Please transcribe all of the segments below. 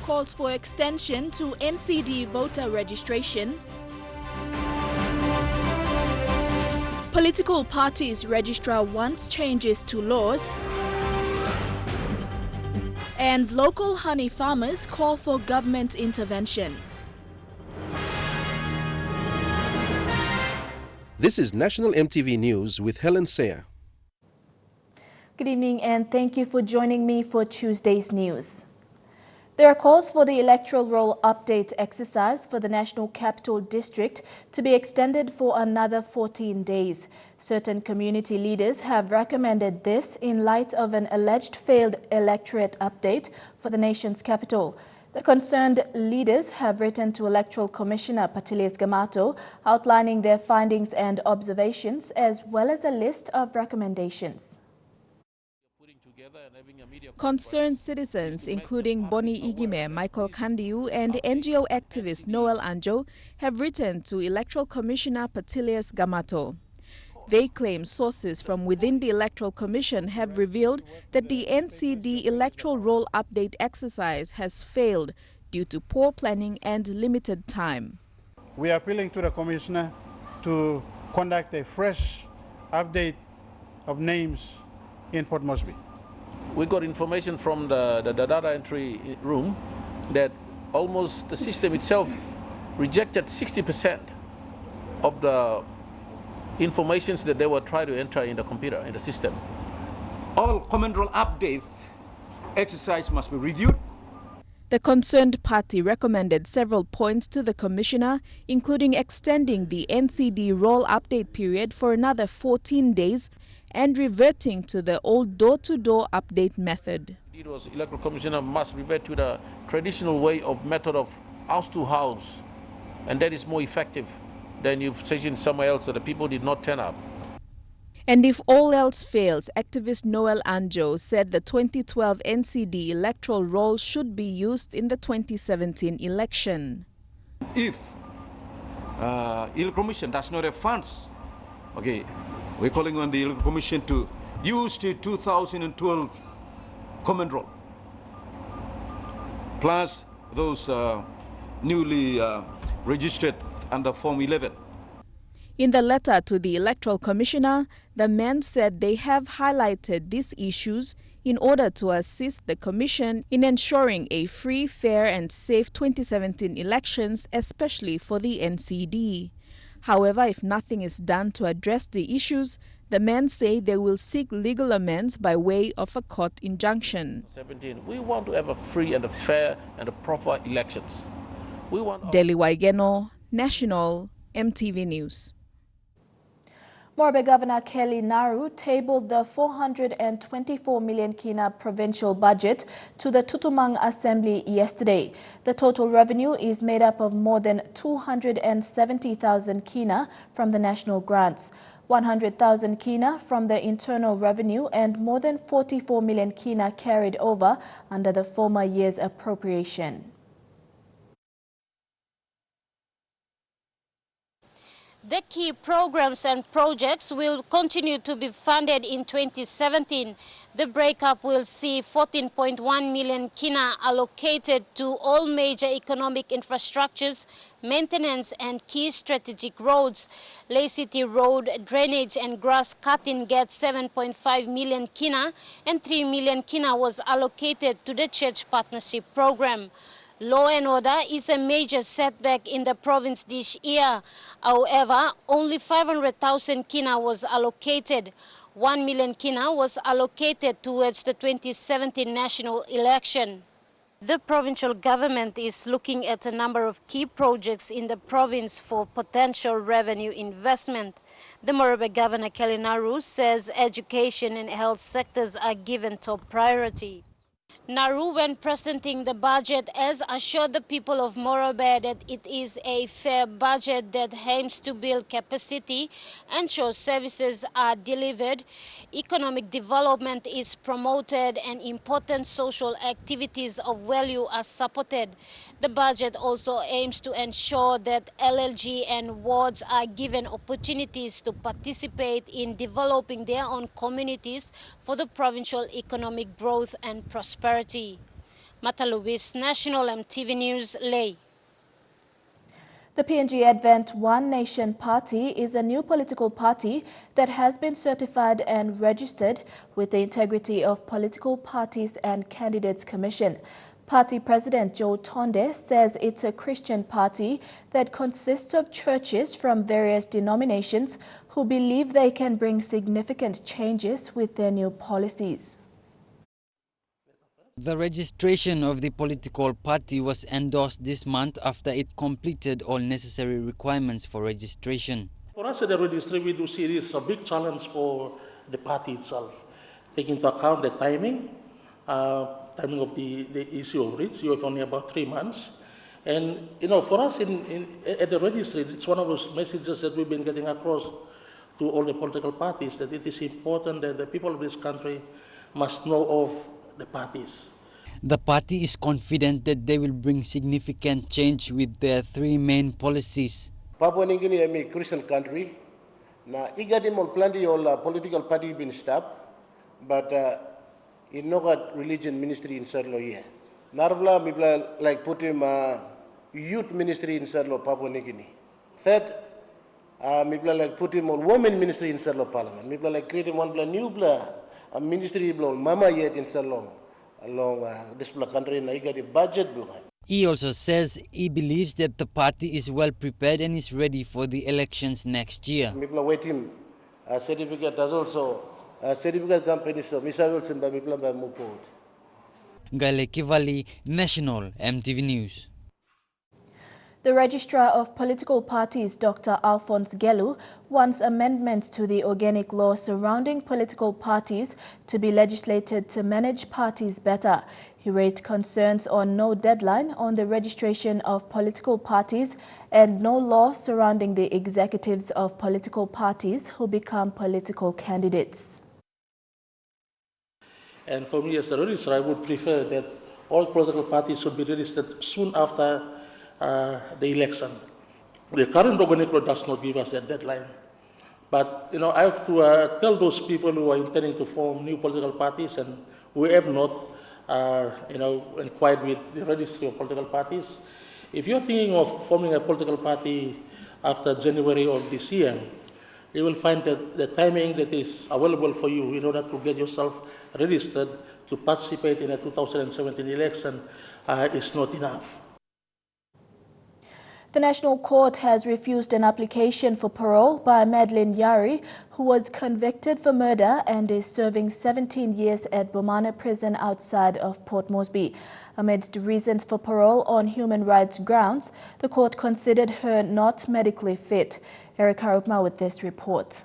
calls for extension to NCD voter registration. Political Parties Registrar wants changes to laws. And local honey farmers call for government intervention. This is National EMTV News with Helen Sayer. Good evening and thank you for joining me for Tuesday's news. There are calls for the electoral roll update exercise for the National Capital District to be extended for another 14 days. Certain community leaders have recommended this in light of an alleged failed electorate update for the nation's capital. The concerned leaders have written to Electoral Commissioner Parties Registrar outlining their findings and observations as well as a list of recommendations. Concerned citizens, including Boni Igime, Michael Kandiu, and NGO activist Noel Anjo, have written to Electoral Commissioner Parties Registrar. They claim sources from within the Electoral Commission have revealed that the NCD electoral roll update exercise has failed due to poor planning and limited time. We are appealing to the Commissioner to conduct a fresh update of names in Port Moresby. We got information from the data entry room that almost the system itself rejected 60% of the informations that they were trying to enter in the computer, in the system. All command roll update exercise must be reviewed. The concerned party recommended several points to the commissioner, including extending the NCD roll update period for another 14 days and reverting to the old door-to-door update method. It was Electoral Commissioner must revert to the traditional way of method of house to house, and that is more effective than you station somewhere else that the people did not turn up. And if all else fails, activist Noel Anjo said the 2012 NCD electoral roll should be used in the 2017 election. If Electoral Commission does not have funds, okay, we're calling on the Electoral Commission to use the 2012 command roll, plus those newly registered under Form 11. In the letter to the Electoral Commissioner, the men said they have highlighted these issues in order to assist the Commission in ensuring a free, fair and safe 2017 elections, especially for the NCD. However, if nothing is done to address the issues, the men say they will seek legal amends by way of a court injunction. We want to have a free and a fair and a proper elections. We want Delhi Waigeno, National EMTV News. Morobe Governor Kelly Naru tabled the 424 million kina provincial budget to the Tutumang Assembly yesterday. The total revenue is made up of more than 270,000 kina from the national grants, 100,000 kina from the internal revenue and more than 44 million kina carried over under the former year's appropriation. The key programs and projects will continue to be funded in 2017. The breakup will see 14.1 million kina allocated to all major economic infrastructures, maintenance and key strategic roads. Lay City Road, drainage and grass cutting gets 7.5 million kina and 3 million kina was allocated to the church partnership program. Law and order is a major setback in the province this year. However, only 500,000 kina was allocated. 1 million kina was allocated towards the 2017 national election. The provincial government is looking at a number of key projects in the province for potential revenue investment. The Morobe Governor Kelly Naru says education and health sectors are given top priority. Naru, when presenting the budget, has assured the people of Morobe that it is a fair budget that aims to build capacity, ensure services are delivered, economic development is promoted, and important social activities of value are supported. The budget also aims to ensure that LLG and wards are given opportunities to participate in developing their own communities for the provincial economic growth and prosperity. Matalubis, National EMTV News, Ley. The PNG Advent One Nation Party is a new political party that has been certified and registered with the Integrity of Political Parties and Candidates Commission. Party President Joe Tonde says it's a Christian party that consists of churches from various denominations who believe they can bring significant changes with their new policies. The registration of the political party was endorsed this month after it completed all necessary requirements for registration. For us at the registry, we do see this as a big challenge for the party itself, taking into account the timing of the issue of writs. You have only about 3 months. And, for us at the registry, it's one of those messages that we've been getting across to all the political parties, that it is important that the people of this country must know of the parties. The party is confident that they will bring significant change with their 3 main policies. Papua New Guinea is a Christian country. Now, igadi mo plenty of political party been stopped, but it no got religion ministry in Sarlo here. Narvla mibla like put him youth ministry in Sarlo Papua New Guinea. Third, mibla like put him on women ministry in Sarlo Parliament. Mibla like create one new a ministry blow mama yet in Sarlo along this country na igadi budget blow. He also says he believes that the party is well prepared and is ready for the elections next year. Mibla waiting certificate as also certificate company so Mr. Wilson by mibla by move forward. Gale Kivali, National EMTV News. The Registrar of Political Parties, Dr. Alphonse Gelu, wants amendments to the organic law surrounding political parties to be legislated to manage parties better. He raised concerns on no deadline on the registration of political parties and no law surrounding the executives of political parties who become political candidates. And for me as a registrar, I would prefer that all political parties should be registered soon after the election. The current organic law does not give us that deadline. But, I have to tell those people who are intending to form new political parties and who have not, inquired with the registry of political parties. If you're thinking of forming a political party after January of this year, you will find that the timing that is available for you in order to get yourself registered to participate in a 2017 election is not enough. The National Court has refused an application for parole by Madeline Yari, who was convicted for murder and is serving 17 years at Bomana Prison outside of Port Moresby. Amidst reasons for parole on human rights grounds, the court considered her not medically fit. Eric Harupma with this report.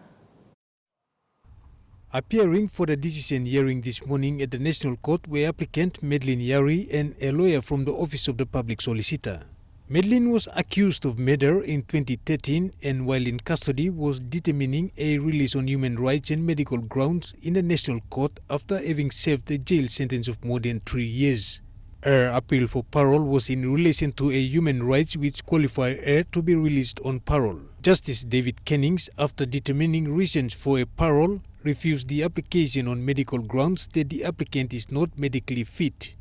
Appearing for the decision hearing this morning at the National Court were applicant Madeline Yari and a lawyer from the Office of the Public Solicitor. Madeline was accused of murder in 2013 and while in custody was determining a release on human rights and medical grounds in the National Court after having served a jail sentence of more than 3 years. Her appeal for parole was in relation to a human rights which qualify her to be released on parole. Justice David Kennings, after determining reasons for a parole, refused the application on medical grounds that the applicant is not medically fit.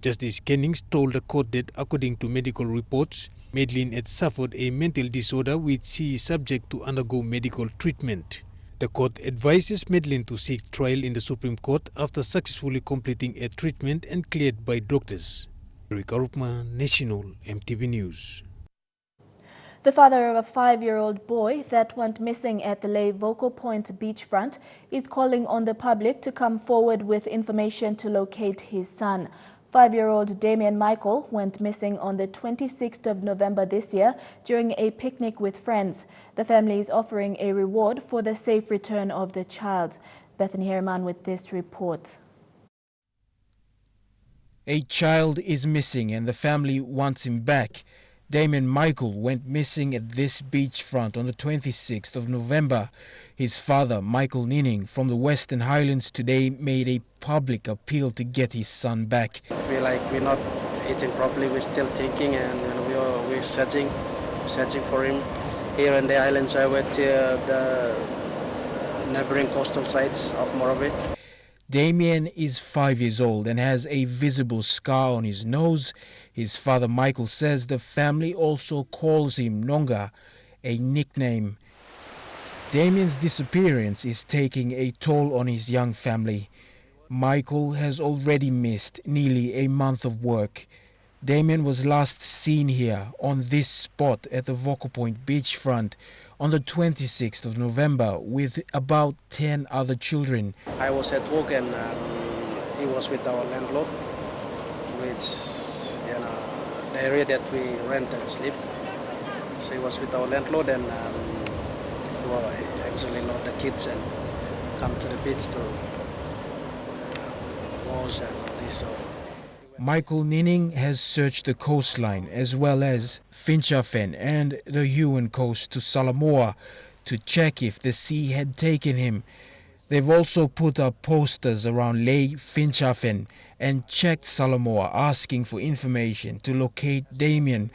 Justice Kennings told the court that according to medical reports, Madeline had suffered a mental disorder which she is subject to undergo medical treatment. The court advises Madeline to seek trial in the Supreme Court after successfully completing a treatment and cleared by doctors. Eric Arupma, National EMTV News. The father of a 5-year-old boy that went missing at the Ley Vocal Point beachfront is calling on the public to come forward with information to locate his son. 5-year-old Damien Michael went missing on the 26th of November this year during a picnic with friends. The family is offering a reward for the safe return of the child. Bethany Herman with this report. A child is missing and the family wants him back. Damien Michael went missing at this beachfront on the 26th of November. His father, Michael Nining, from the Western Highlands today made a public appeal to get his son back. We're not eating properly, we're still thinking and we're searching for him here in the islands with the neighboring coastal sites of Morobe. Damien is 5 years old and has a visible scar on his nose. His father Michael says the family also calls him Nonga, a nickname. Damien's disappearance is taking a toll on his young family. Michael has already missed nearly a month of work. Damien was last seen here on this spot at the Voco Point beachfront on the 26th of November with about 10 other children. I was at work and he was with our landlord, which, you know, the area that we rent and sleep. So he was with our landlord and well, actually load the kids and come to the beach to wash and all this. So Michael Nining has searched the coastline as well as Finchafen and the Huon coast to Samoa to check if the sea had taken him. They've also put up posters around Lae Finchafen and checked Samoa asking for information to locate Damien.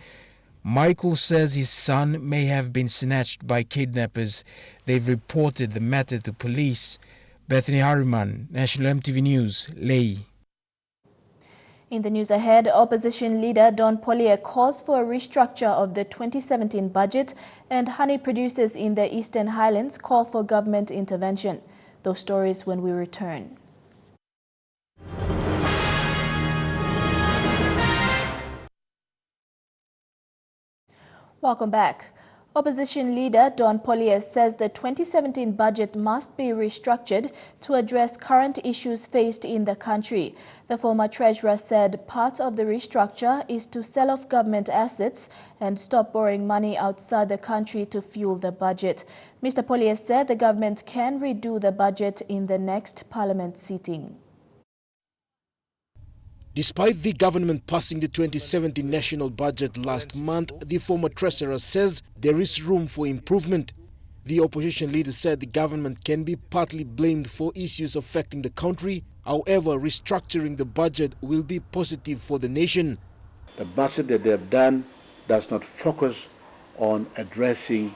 Michael says his son may have been snatched by kidnappers. They've reported the matter to police. Bethany Harriman, National EMTV News, Lae. In the news ahead, opposition leader Don Pollier calls for a restructure of the 2017 budget, and honey producers in the Eastern Highlands call for government intervention. Those stories when we return. Welcome back. Opposition leader Don Pollier says the 2017 budget must be restructured to address current issues faced in the country. The former treasurer said part of the restructure is to sell off government assets and stop borrowing money outside the country to fuel the budget. Mr. Pollier said the government can redo the budget in the next parliament sitting. Despite the government passing the 2017 national budget last month, the former treasurer says there is room for improvement. The opposition leader said the government can be partly blamed for issues affecting the country. However, restructuring the budget will be positive for the nation. The budget that they have done does not focus on addressing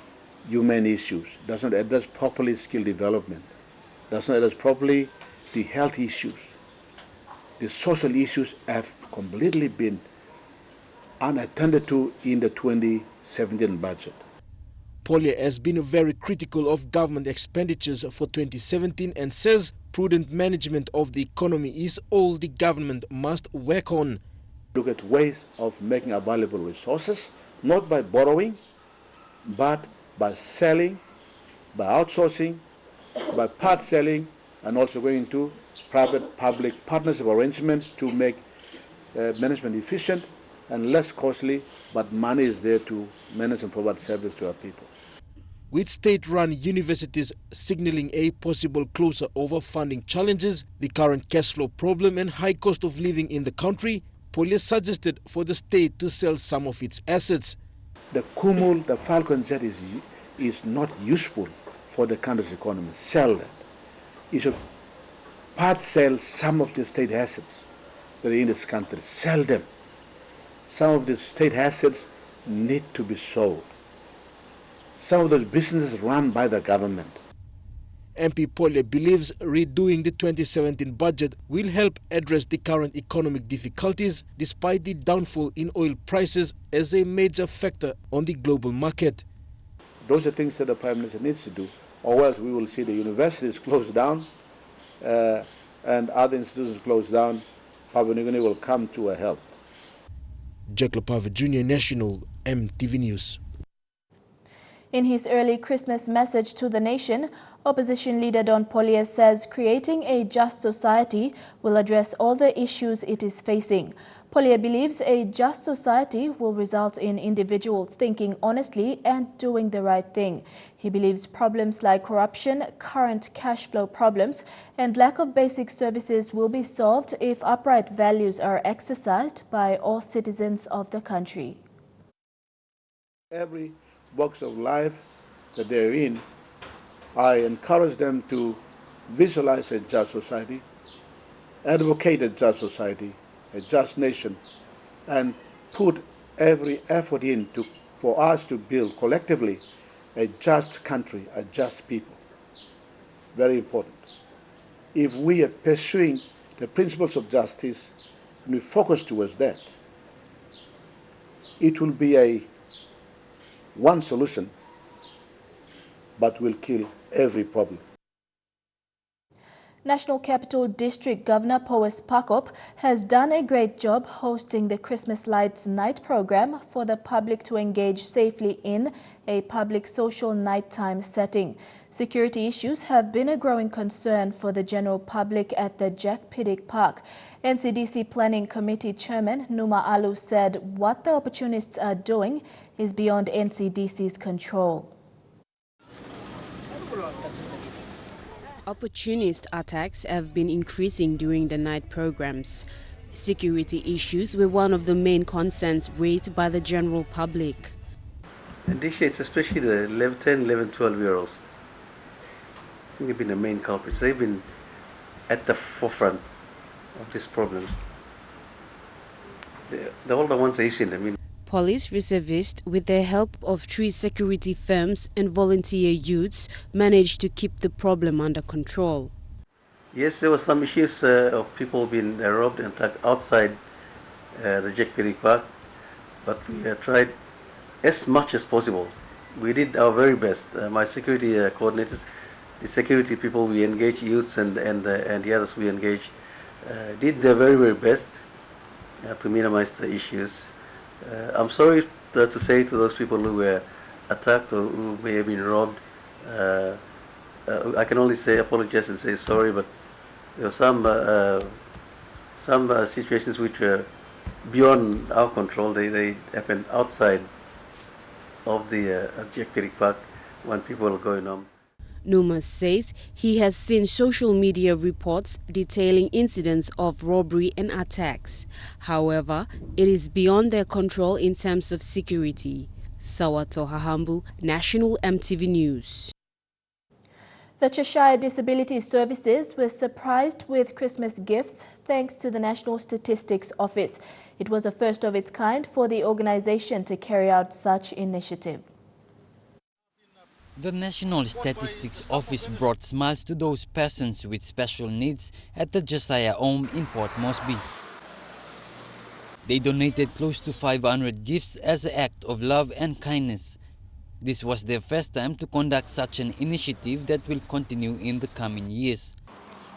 human issues, does not address properly skill development, does not address properly the health issues. The social issues have completely been unattended to in the 2017 budget. Pollier has been very critical of government expenditures for 2017 and says prudent management of the economy is all the government must work on. Look at ways of making available resources, not by borrowing, but by selling, by outsourcing, by part selling, and also going into private-public partnership arrangements to make management efficient and less costly, but money is there to manage and provide service to our people. With state-run universities signaling a possible closer over funding challenges, the current cash flow problem and high cost of living in the country, Pollier suggested for the state to sell some of its assets. The Kumul, the Falcon Jet is not useful for the country's economy. Sell that. You should part sell some of the state assets that are in this country. Sell them. Some of the state assets need to be sold. Some of those businesses run by the government. MP Pollier believes redoing the 2017 budget will help address the current economic difficulties despite the downfall in oil prices as a major factor on the global market. Those are things that the Prime Minister needs to do, or else we will see the universities closed down and other institutions closed down. Papua New Guinea will come to a help. Jack Lopave Jr., National EMTV News. In his early Christmas message to the nation, opposition leader Don Pollier says creating a just society will address all the issues it is facing. Pollier believes a just society will result in individuals thinking honestly and doing the right thing. He believes problems like corruption, current cash flow problems, and lack of basic services will be solved if upright values are exercised by all citizens of the country. Every box of life that they're in, I encourage them to visualize a just society, advocate a just society, a just nation, and put every effort in for us to build collectively a just country, a just people. Very important. if we are pursuing the principles of justice and we focus towards that, it will be a one solution, but will kill every problem. National Capital District Governor Powes Pakop has done a great job hosting the Christmas Lights Night program for the public to engage safely in a public social nighttime setting. Security issues have been a growing concern for the general public at the Jack Piddick Park. NCDC Planning Committee Chairman Numa Alu said what the opportunists are doing is beyond NCDC's control. Opportunist attacks have been increasing during the night programs. Security issues were one of the main concerns raised by the general public. And this year, it's especially the 10, 11, 12-year-olds. They've been the main culprits. They've been at the forefront of these problems. The older ones, you've seen them. Police reservists, with the help of 3 security firms and volunteer youths, managed to keep the problem under control. Yes, there were some issues of people being robbed and attacked outside the Jack Piddick Park, but we tried as much as possible. We did our very best. My security coordinators, the security people we engaged, youths and the others we engaged, did their very, very best to minimize the issues. I'm sorry to say to those people who were attacked or who may have been robbed, I can only say apologize and say sorry, but there were some situations which were beyond our control. They happened outside of the Jack Piddick Park when people were going on. Numa says he has seen social media reports detailing incidents of robbery and attacks. However, it is beyond their control in terms of security. Sawato Hahambu, National EMTV News. The Cheshire Disability Services were surprised with Christmas gifts thanks to the National Statistics Office. It was a first of its kind for the organisation to carry out such initiative. The National Statistics Office brought smiles to those persons with special needs at the Josiah Home in Port Moresby. They donated close to 500 gifts as an act of love and kindness. This was their first time to conduct such an initiative that will continue in the coming years.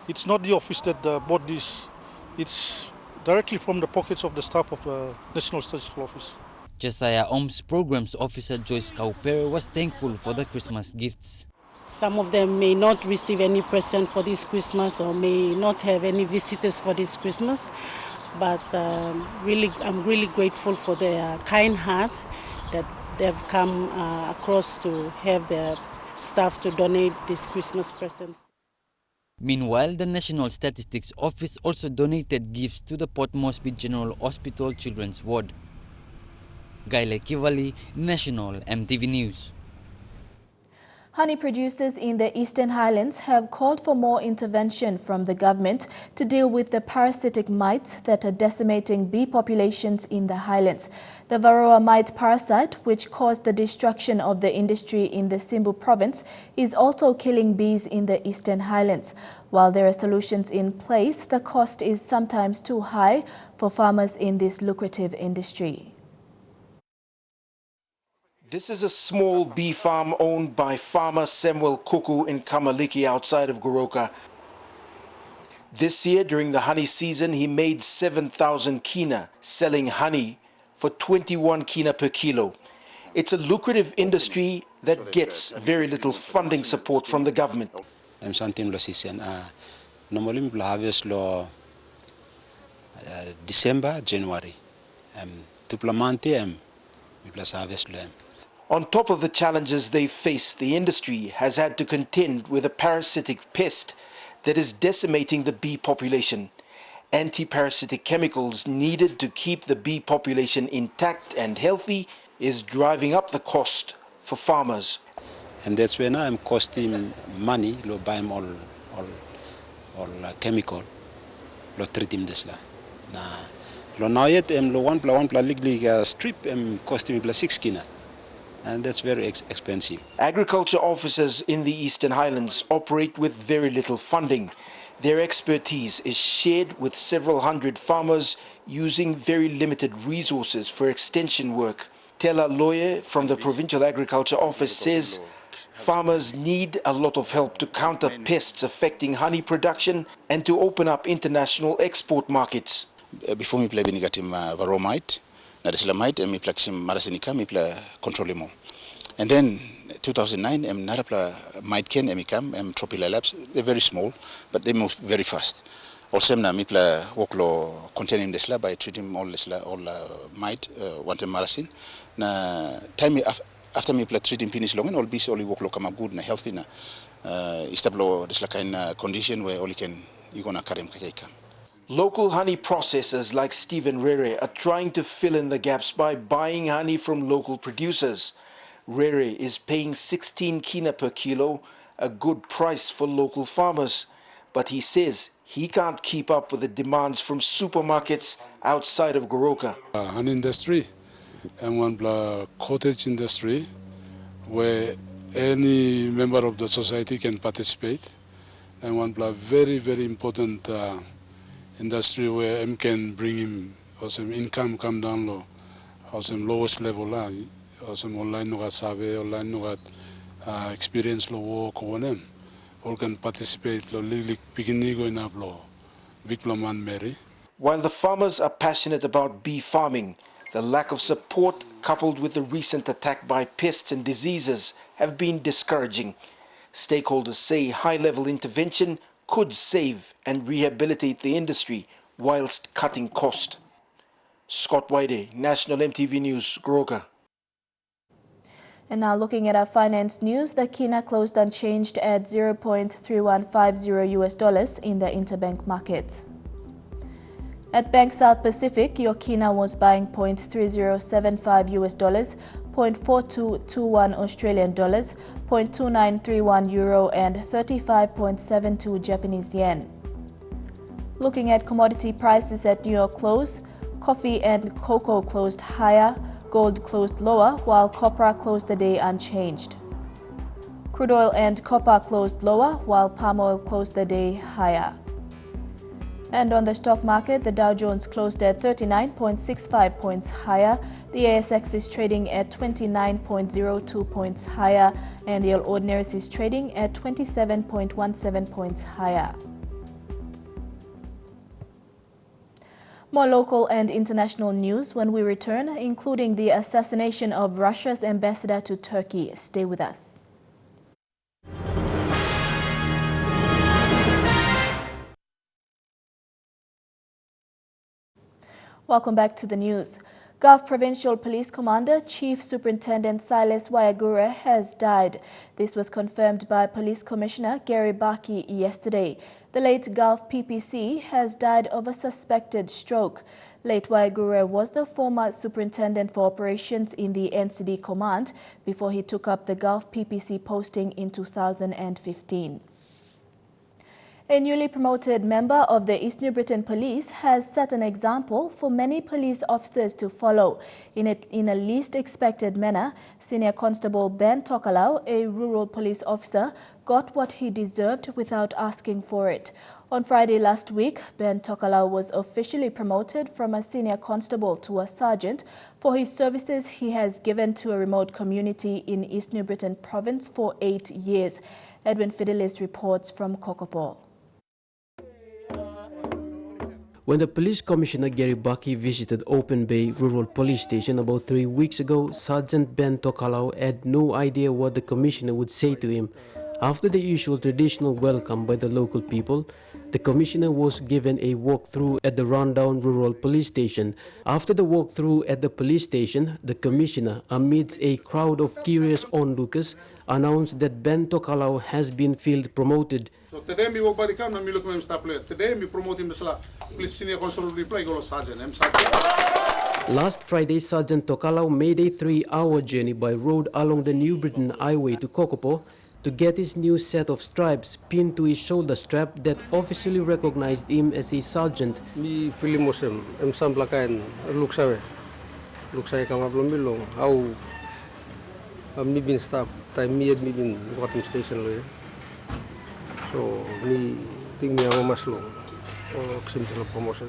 It's not the office that bought this. It's directly from the pockets of the staff of the National Statistical Office. Josiah Home's Programs Officer Joyce Kauper was thankful for the Christmas gifts. Some of them may not receive any present for this Christmas or may not have any visitors for this Christmas, but I'm really grateful for their kind heart that they've come across to have their staff to donate these Christmas presents. Meanwhile, the National Statistics Office also donated gifts to the Port Moresby General Hospital Children's Ward. Gaile Kivali, National EMTV News. Honey producers in the Eastern Highlands have called for more intervention from the government to deal with the parasitic mites that are decimating bee populations in the highlands. The Varroa mite parasite, which caused the destruction of the industry in the Simbu province, is also killing bees in the Eastern Highlands. While there are solutions in place, the cost is sometimes too high for farmers in this lucrative industry. This is a small bee farm owned by farmer Samuel Kuku in Kamaliki outside of Goroka. This year, during the honey season, he made 7,000 kina, selling honey for 21 kina per kilo. It's a lucrative industry that gets very little funding support from the government. Normally, we harvest December, January. On top of the challenges they face, the industry has had to contend with a parasitic pest that is decimating the bee population. Anti-parasitic chemicals needed to keep the bee population intact and healthy is driving up the cost for farmers. And that's when I'm costing money, lo buy them all chemical, lo treat him this la. Lo now yet lo one pla strip costing me 6 kina. And that's very expensive. Agriculture officers in the Eastern Highlands operate with very little funding. Their expertise is shared with several hundred farmers using very limited resources for extension work. Tela Loye from the Provincial Agriculture Office says farmers need a lot of help to counter pests affecting honey production and to open up international export markets. Before me play benigatim varomite, na deslamite, me play marasenica, me play controlimo. And then 2009, narapla mite ken, emicam, tropila labs. They're very small, but they move very fast. Also, na me play worklo containing the slab by treating all mite, one marasin. Na time after me play treating penis long and all bees only worklo come good na healthy na istablo this kind condition where only can you gonna carry him. Local honey processors like Stephen Rere are trying to fill in the gaps by buying honey from local producers. Rere is paying 16 kina per kilo, a good price for local farmers. But he says he can't keep up with the demands from supermarkets outside of Goroka. Honey industry and one cottage industry where any member of the society can participate, and one very, very important industry where M can bring him some income come down low, or some lowest level or some online no survey, online no experience low work or them all can participate low legally beginning going up low big man Mary. While the farmers are passionate about bee farming, the lack of support coupled with the recent attack by pests and diseases have been discouraging. Stakeholders say high-level intervention could save and rehabilitate the industry whilst cutting cost. Scott White, National EMTV News, Goroka. And now looking at our finance news, the kina closed unchanged at $0.3150 in the interbank market. At Bank South Pacific, your kina was buying $0.3075 $0.4221 Australian dollars, $0.2931 euro and 35.72 Japanese yen. Looking at commodity prices at New York close, coffee and cocoa closed higher, gold closed lower, while copra closed the day unchanged. Crude oil and copper closed lower, while palm oil closed the day higher. And on the stock market, the Dow Jones closed at 39.65 points higher, the ASX is trading at 29.02 points higher, and the All Ordinaries is trading at 27.17 points higher. More local and international news when we return, including the assassination of Russia's ambassador to Turkey. Stay with us. Welcome back to the news. Gulf Provincial Police Commander Chief Superintendent Silas Wayagura has died. This was confirmed by Police Commissioner Gary Baki yesterday. The late Gulf PPC has died of a suspected stroke. Late Wayagura was the former Superintendent for Operations in the NCD Command before he took up the Gulf PPC posting in 2015. A newly promoted member of the East New Britain Police has set an example for many police officers to follow. In a least expected manner, Senior Constable Ben Tokalau, a rural police officer, got what he deserved without asking for it. On Friday last week, Ben Tokalau was officially promoted from a senior constable to a sergeant for his services he has given to a remote community in East New Britain Province for 8 years. Edwin Fidelis reports from Kokopo. When the Police Commissioner Gary Baki visited Open Bay Rural Police Station about 3 weeks ago, Sergeant Ben Tokalau had no idea what the Commissioner would say to him. After the usual traditional welcome by the local people, the Commissioner was given a walkthrough at the rundown rural police station. After the walkthrough at the police station, the Commissioner, amidst a crowd of curious onlookers, announced that Ben Tokalau has been field promoted. So today we walk by the camera, we look at him stop player. Today we promote him to police senior constable reply go sergeant. Last Friday, Sergeant Tokalau made a 3-hour journey by road along the New Britain Highway to Kokopo to get his new set of stripes pinned to his shoulder strap that officially recognized him as a sergeant. Mi film mosem sam plakain luksawe kama belum bilong how mi bin stop time mi bin gotten station lo. So mi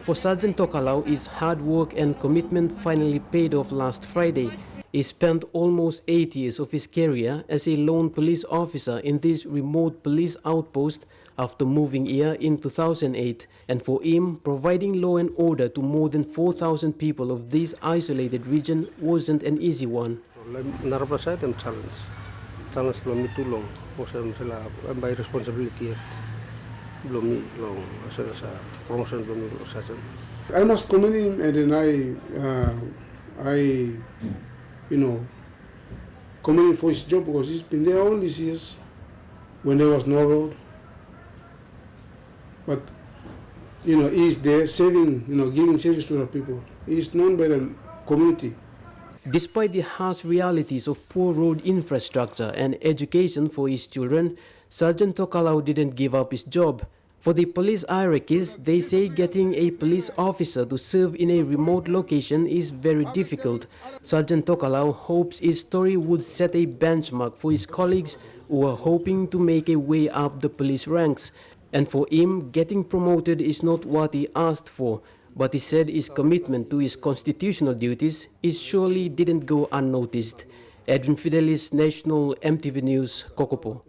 For Sergeant Tokalau, his hard work and commitment finally paid off last Friday. He spent almost 8 years of his career as a lone police officer in this remote police outpost after moving here in 2008, and for him, providing law and order to more than 4,000 people of this isolated region wasn't an easy one. Challenge belum ditulong, maksudnya misalnya by responsibility belum long, saya promotion belum saja. I must commend him, and then I commend him for his job because he's been there all these years when there was no road. But he's there saving, giving service to the people. He's known by the community. Despite the harsh realities of poor road infrastructure and education for his children, Sergeant Tokalau didn't give up his job. For the police hierarchies, they say getting a police officer to serve in a remote location is very difficult. Sergeant Tokalau hopes his story would set a benchmark for his colleagues who are hoping to make a way up the police ranks. And for him, getting promoted is not what he asked for. But he said his commitment to his constitutional duties surely didn't go unnoticed. Edwin Fidelis, National EMTV News, Kokopo.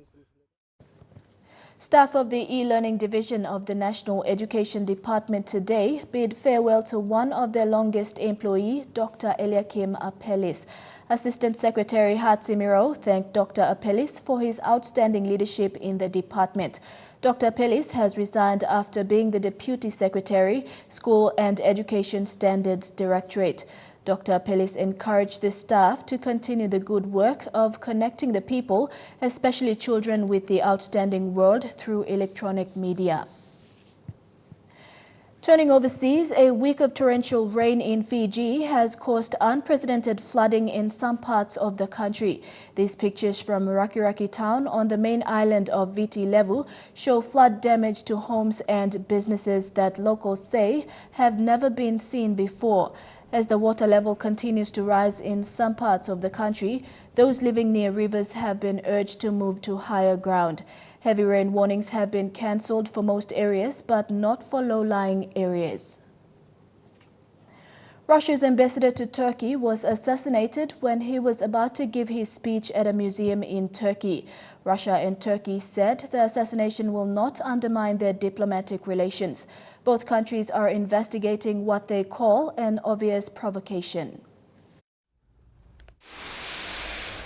Staff of the e-learning division of the National Education Department today bid farewell to one of their longest employee, Dr. Eliakim Apelis. Assistant Secretary Hatsimiro thanked Dr. Apelis for his outstanding leadership in the department. Dr. Apelis has resigned after being the Deputy Secretary, School and Education Standards Directorate. Dr. Apelis encouraged the staff to continue the good work of connecting the people, especially children, with the outstanding world through electronic media. Turning overseas, a week of torrential rain in Fiji has caused unprecedented flooding in some parts of the country. These pictures from Rakiraki town on the main island of Viti Levu show flood damage to homes and businesses that locals say have never been seen before. As the water level continues to rise in some parts of the country, those living near rivers have been urged to move to higher ground. Heavy rain warnings have been cancelled for most areas, but not for low-lying areas. Russia's ambassador to Turkey was assassinated when he was about to give his speech at a museum in Turkey. Russia and Turkey said the assassination will not undermine their diplomatic relations. Both countries are investigating what they call an obvious provocation.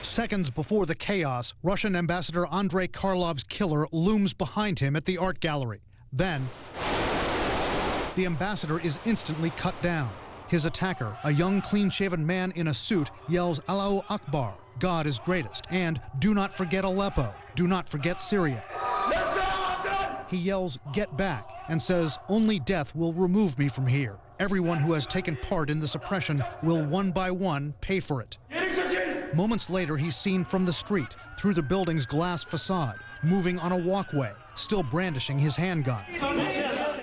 Seconds before the chaos, Russian Ambassador Andrei Karlov's killer looms behind him at the art gallery. Then, the ambassador is instantly cut down. His attacker, a young, clean-shaven man in a suit, yells Allahu Akbar, God is greatest, and do not forget Aleppo, do not forget Syria. He yells, get back, and says, only death will remove me from here. Everyone who has taken part in this oppression will one by one pay for it. Moments later, he's seen from the street, through the building's glass facade, moving on a walkway, still brandishing his handgun.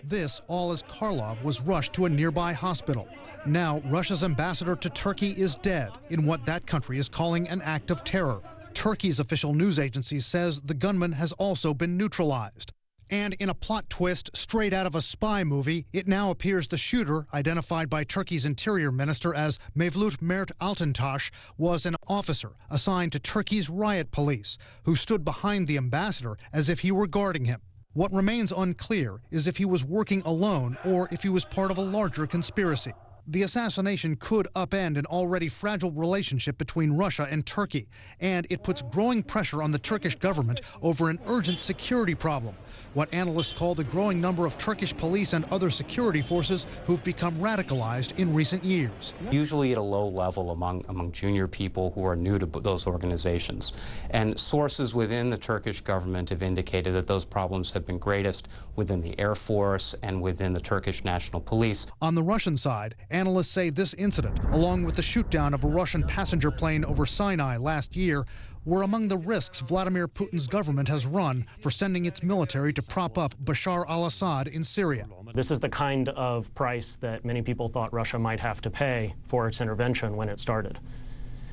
This, all as Karlov was rushed to a nearby hospital. Now, Russia's ambassador to Turkey is dead in what that country is calling an act of terror. Turkey's official news agency says the gunman has also been neutralized. And in a plot twist straight out of a spy movie, it now appears the shooter, identified by Turkey's interior minister as Mevlut Mert Altintaş, was an officer assigned to Turkey's riot police, who stood behind the ambassador as if he were guarding him. What remains unclear is if he was working alone or if he was part of a larger conspiracy. The assassination could upend an already fragile relationship between Russia and Turkey, and it puts growing pressure on the Turkish government over an urgent security problem, what analysts call the growing number of Turkish police and other security forces who've become radicalized in recent years. Usually at a low level among junior people who are new to those organizations. And sources within the Turkish government have indicated that those problems have been greatest within the Air Force and within the Turkish National Police. On the Russian side, analysts say this incident, along with the shoot-down of a Russian passenger plane over Sinai last year, were among the risks Vladimir Putin's government has run for sending its military to prop up Bashar al-Assad in Syria. This is the kind of price that many people thought Russia might have to pay for its intervention when it started.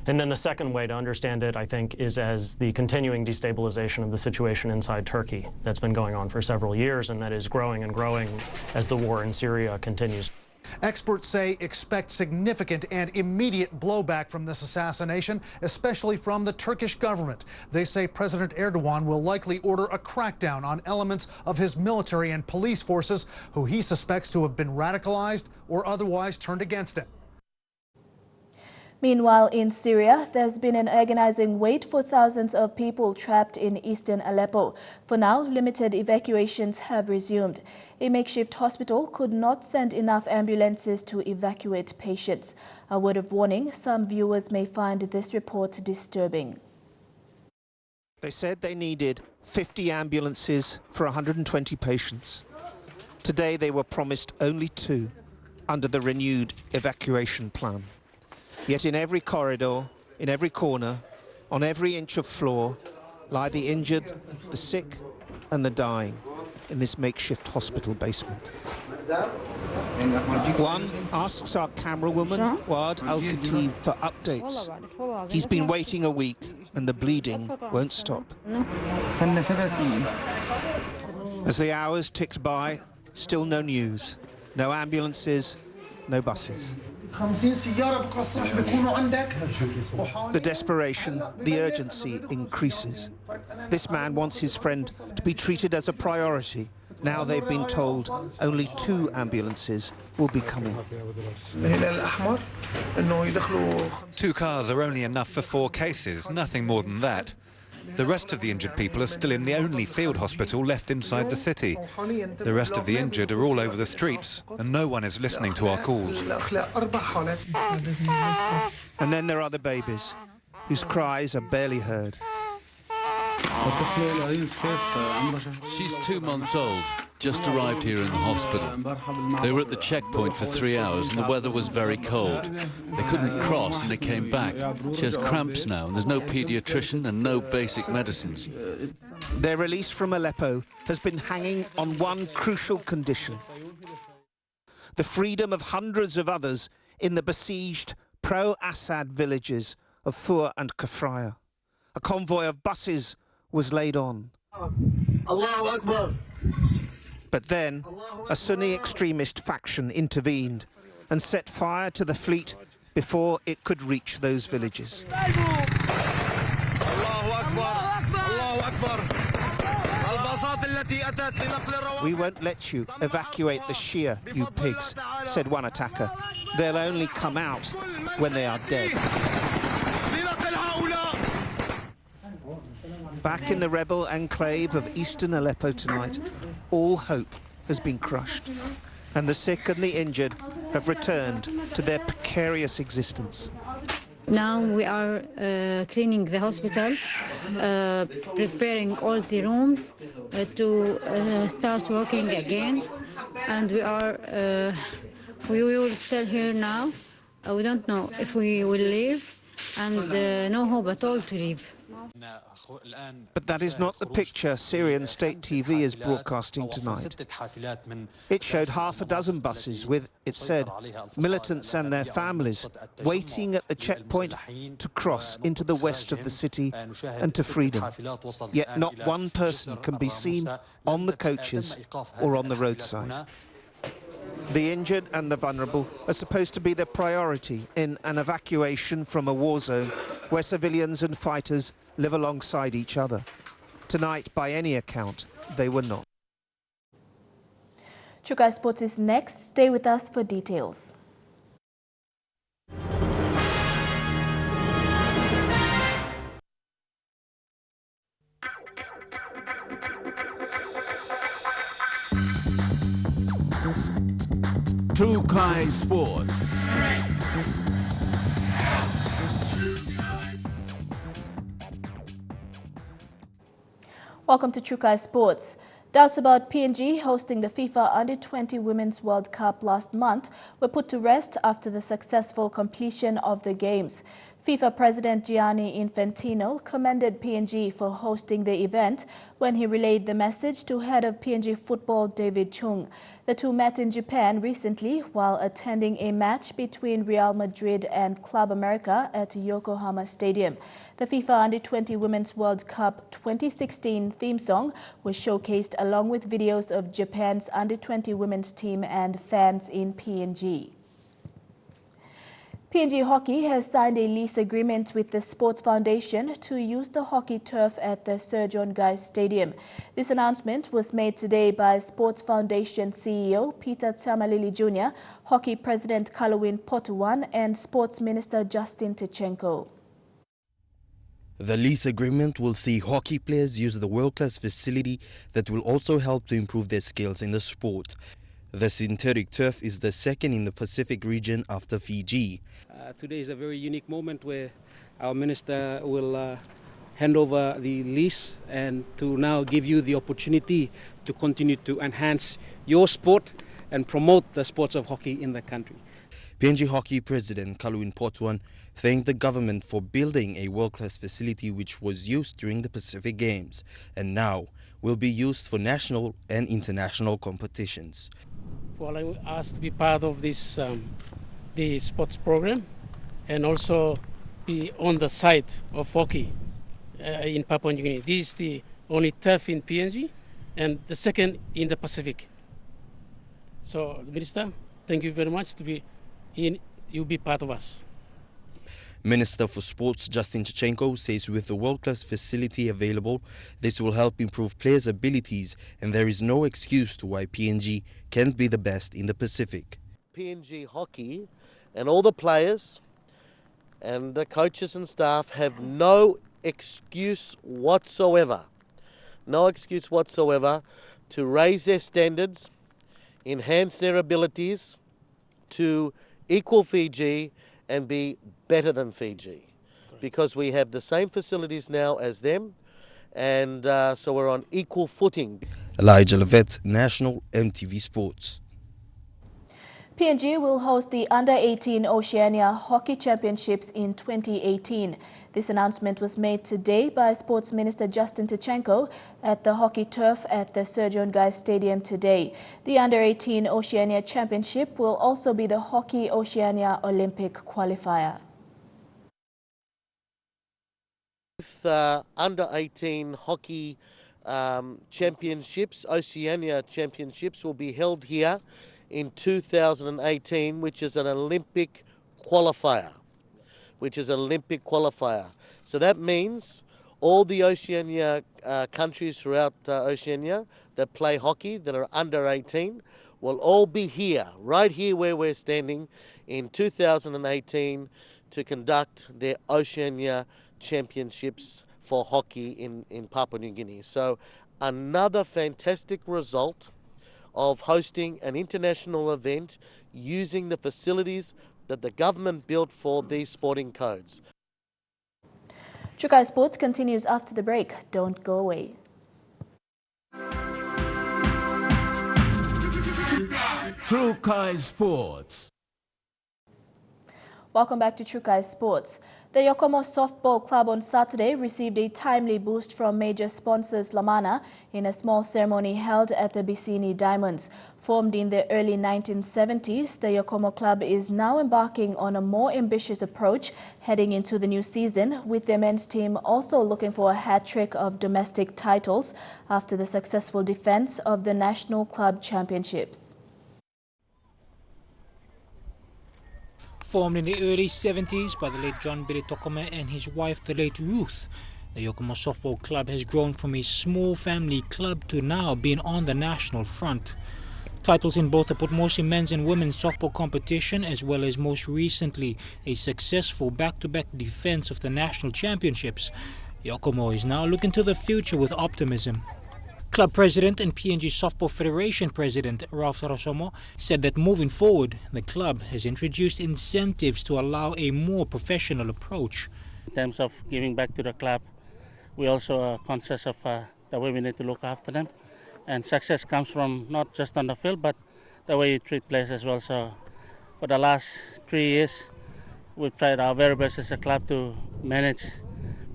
And then the second way to understand it, I think, is as the continuing destabilization of the situation inside Turkey that's been going on for several years and that is growing and growing as the war in Syria continues. Experts say expect significant and immediate blowback from this assassination, especially from the Turkish government. They say President Erdogan will likely order a crackdown on elements of his military and police forces who he suspects to have been radicalized or otherwise turned against him. Meanwhile, in Syria, there's been an agonizing wait for thousands of people trapped in eastern Aleppo. For now, limited evacuations have resumed. A makeshift hospital could not send enough ambulances to evacuate patients. A word of warning, some viewers may find this report disturbing. They said they needed 50 ambulances for 120 patients. Today they were promised only 2 under the renewed evacuation plan. Yet in every corridor, in every corner, on every inch of floor, lie the injured, the sick and the dying in this makeshift hospital basement. One asks our camerawoman, Wad Al-Khatib, for updates. He's been waiting a week and the bleeding won't stop. As the hours ticked by, still no news. No ambulances, no buses. The desperation, the urgency increases. This man wants his friend to be treated as a priority. Now they've been told only 2 ambulances will be coming. 2 cars are only enough for 4 cases, nothing more than that. The rest of the injured people are still in the only field hospital left inside the city. The rest of the injured are all over the streets, and no one is listening to our calls. And then there are the babies, whose cries are barely heard. She's 2 months old, just arrived here in the hospital. They were at the checkpoint for 3 hours and the weather was very cold. They couldn't cross and they came back. She has cramps now and there's no paediatrician and no basic medicines. Their release from Aleppo has been hanging on one crucial condition: the freedom of hundreds of others in the besieged pro-Assad villages of Fur and Kafraya. A convoy of buses was laid on. Allahu Akbar. But then a Sunni extremist faction intervened and set fire to the fleet before it could reach those villages. We won't let you evacuate the Shia, you pigs, said one attacker. They'll only come out when they are dead. Back in the rebel enclave of eastern Aleppo tonight, all hope has been crushed, and the sick and the injured have returned to their precarious existence. Now we are cleaning the hospital, preparing all the rooms to start working again, and we will stay here now. We don't know if we will leave, and no hope at all to leave. But that is not the picture Syrian state TV is broadcasting tonight. It showed half a dozen buses with, it said, militants and their families waiting at the checkpoint to cross into the west of the city and to freedom. Yet not one person can be seen on the coaches or on the roadside. The injured and the vulnerable are supposed to be the priority in an evacuation from a war zone where civilians and fighters live alongside each other. Tonight, by any account, they were not. Chukai Sports is next. Stay with us for details. Chukai Sports. Welcome to Chukai Sports. Doubts about PNG hosting the FIFA Under-20 Women's World Cup last month were put to rest after the successful completion of the games. FIFA President Gianni Infantino commended PNG for hosting the event when he relayed the message to head of PNG football David Chung. The two met in Japan recently while attending a match between Real Madrid and Club America at Yokohama Stadium. The FIFA Under-20 Women's World Cup 2016 theme song was showcased along with videos of Japan's Under-20 women's team and fans in PNG. PNG Hockey has signed a lease agreement with the Sports Foundation to use the hockey turf at the Sir John Guy's Stadium. This announcement was made today by Sports Foundation CEO Peter Tsamalili Jr., Hockey President Kalowin Potuan, and Sports Minister Justin Tichenko. The lease agreement will see hockey players use the world-class facility that will also help to improve their skills in the sport. The synthetic turf is the second in the Pacific region after Fiji. Today is a very unique moment where our minister will hand over the lease and to now give you the opportunity to continue to enhance your sport and promote the sports of hockey in the country. PNG Hockey President Kalowin Potuan thanked the government for building a world-class facility which was used during the Pacific Games and now will be used for national and international competitions. For allowing us to be part of this the sports program and also be on the site of hockey in Papua New Guinea. This is the only turf in PNG and the second in the Pacific. So, Minister, thank you very much to be in. You'll be part of us. Minister for Sports Justin Tichenko says with the world-class facility available, this will help improve players' abilities and there is no excuse to why PNG can't be the best in the Pacific. PNG Hockey and all the players and the coaches and staff have no excuse whatsoever, to raise their standards, enhance their abilities to equal Fiji and be better than Fiji, because we have the same facilities now as them, and so we're on equal footing. Elijah Levet, National EMTV Sports. PNG will host the Under-18 Oceania Hockey Championships in 2018. This announcement was made today by Sports Minister Justin Tichenko at the hockey turf at the Sir John Guy's Stadium today. The Under-18 Oceania Championship will also be the Hockey Oceania Olympic qualifier. Under-18 hockey championships, Oceania Championships, will be held here in 2018, which is an Olympic qualifier. So that means all the Oceania countries throughout Oceania that play hockey that are under 18 will all be here, right here where we're standing in 2018 to conduct their Oceania Championships for hockey in Papua New Guinea. So another fantastic result of hosting an international event using the facilities that the government built for these sporting codes. Trukai Sports continues after the break. Don't go away. Trukai Sports. Welcome back to Trukai Sports. The Yokomo Softball Club on Saturday received a timely boost from major sponsors Lamana in a small ceremony held at the Bicini Diamonds. Formed in the early 1970s, the Yokomo Club is now embarking on a more ambitious approach heading into the new season, with the men's team also looking for a hat-trick of domestic titles after the successful defense of the National Club Championships. Formed in the early 70s by the late John Billy Tokome and his wife, the late Ruth, the Yokomo Softball Club has grown from a small family club to now being on the national front. Titles in both the Putmosi men's and women's softball competition, as well as most recently a successful back-to-back defense of the national championships. Yokomo is now looking to the future with optimism. Club President and PNG Softball Federation President Ralph Sarasomo said that moving forward, the club has introduced incentives to allow a more professional approach. In terms of giving back to the club, we also are conscious of the way we need to look after them. And success comes from not just on the field, but the way you treat players as well. So for the last 3 years, we've tried our very best as a club to manage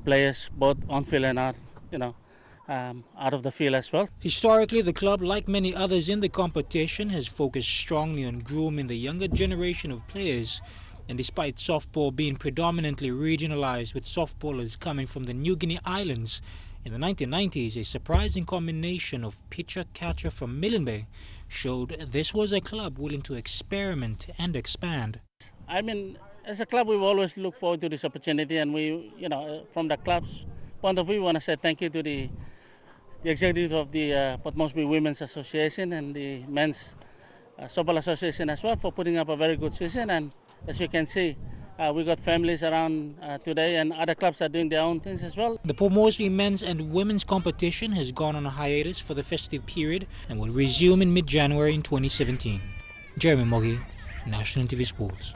players both on field and out, out of the field as well. Historically, the club, like many others in the competition, has focused strongly on grooming the younger generation of players. And despite softball being predominantly regionalized with softballers coming from the New Guinea Islands, in the 1990s, a surprising combination of pitcher-catcher from Milne Bay showed this was a club willing to experiment and expand. I mean, as a club, we've always looked forward to this opportunity, and we, from the club's point of view, we want to say thank you to the executive of the Port Moresby Women's Association and the Men's Softball Association as well for putting up a very good season. And as you can see, we got families around today, and other clubs are doing their own things as well. The Port Moresby men's and women's competition has gone on a hiatus for the festive period and will resume in mid-January in 2017. Jeremy Moggy, National EMTV Sports.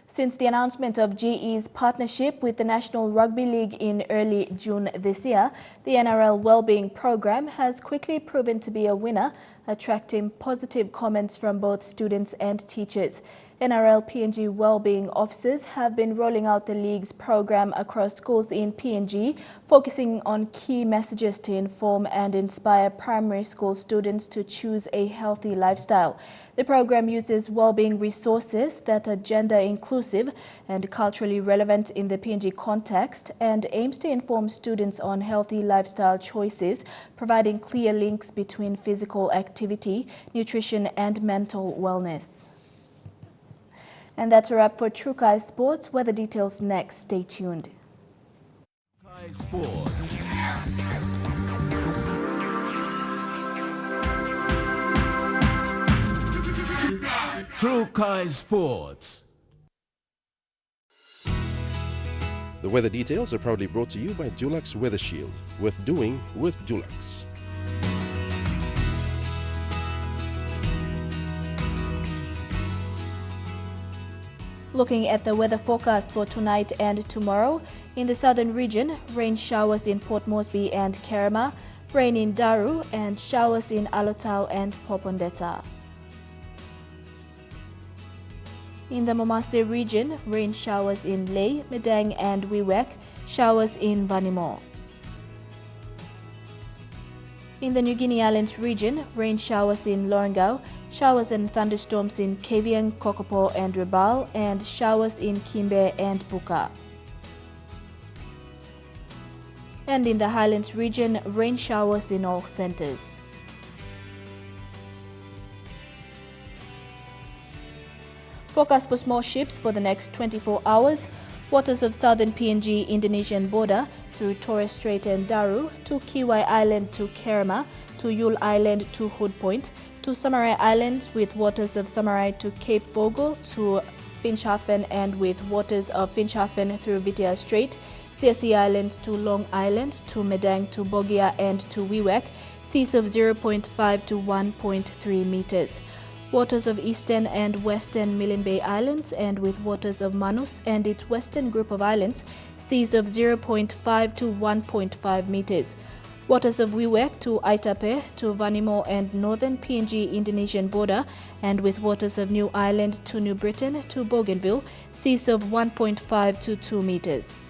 Since the announcement of GE's partnership with the National Rugby League in early June this year, the NRL Wellbeing Program has quickly proven to be a winner, attracting positive comments from both students and teachers. NRL PNG Wellbeing officers have been rolling out the league's program across schools in PNG, focusing on key messages to inform and inspire primary school students to choose a healthy lifestyle. The program uses wellbeing resources that are gender inclusive and culturally relevant in the PNG context and aims to inform students on healthy lifestyle choices, providing clear links between physical activity, nutrition and mental wellness. And that's a wrap for True Kai Sports. Weather details next. Stay tuned. Kai Sports. True Kai Sports. The weather details are proudly brought to you by Dulux Weather Shield. Worth doing with Dulux. Looking at the weather forecast for tonight and tomorrow, in the southern region, rain showers in Port Moresby and Kerema, rain in Daru and showers in Alotau and Popondetta. In the Momase region, rain showers in Lae, Medang and Wewak, showers in Vanimo. In the New Guinea Islands region, rain showers in Lorengau, showers and thunderstorms in Kavieng, Kokopo and Rabaul, and showers in Kimbe and Buka. And in the Highlands region, rain showers in all centres. Forecast for small ships for the next 24 hours. Waters of southern PNG-Indonesian border through Torres Strait and Daru, to Kiwai Island to Kerema, to Yule Island to Hood Point, to Samarai Islands with waters of Samarai to Cape Vogel, to Finschhafen and with waters of Finschhafen through Vitia Strait, CSE Island to Long Island, to Medang to Bogia and to Wewak, seas of 0.5 to 1.3 meters. Waters of eastern and western Milne Bay Islands and with waters of Manus and its western group of islands, seas of 0.5 to 1.5 meters. Waters of Wewak to Aitape, to Vanimo and northern PNG-Indonesian border, and with waters of New Island to New Britain to Bougainville, seas of 1.5 to 2 meters.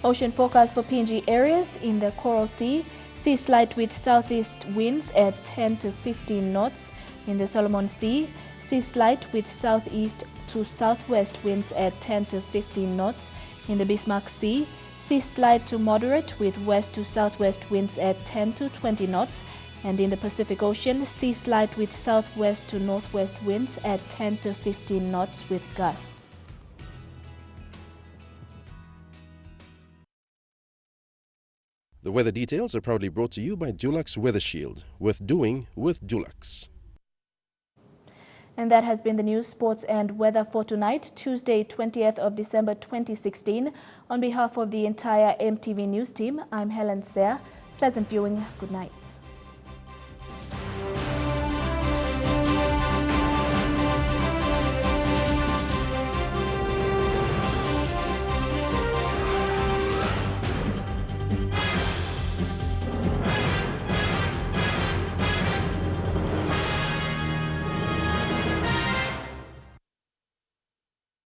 Ocean forecast for PNG areas: in the Coral Sea, sea slight with southeast winds at 10 to 15 knots. In the Solomon Sea, sea slight with southeast to southwest winds at 10 to 15 knots. In the Bismarck Sea, sea slight to moderate with west to southwest winds at 10 to 20 knots. And in the Pacific Ocean, sea slight with southwest to northwest winds at 10 to 15 knots with gusts. The weather details are proudly brought to you by Dulux Weather Shield. Worth doing with Dulux. And that has been the news, sports and weather for tonight, Tuesday, 20th of December 2016. On behalf of the entire EMTV news team, I'm Helen Seah. Pleasant viewing. Good night.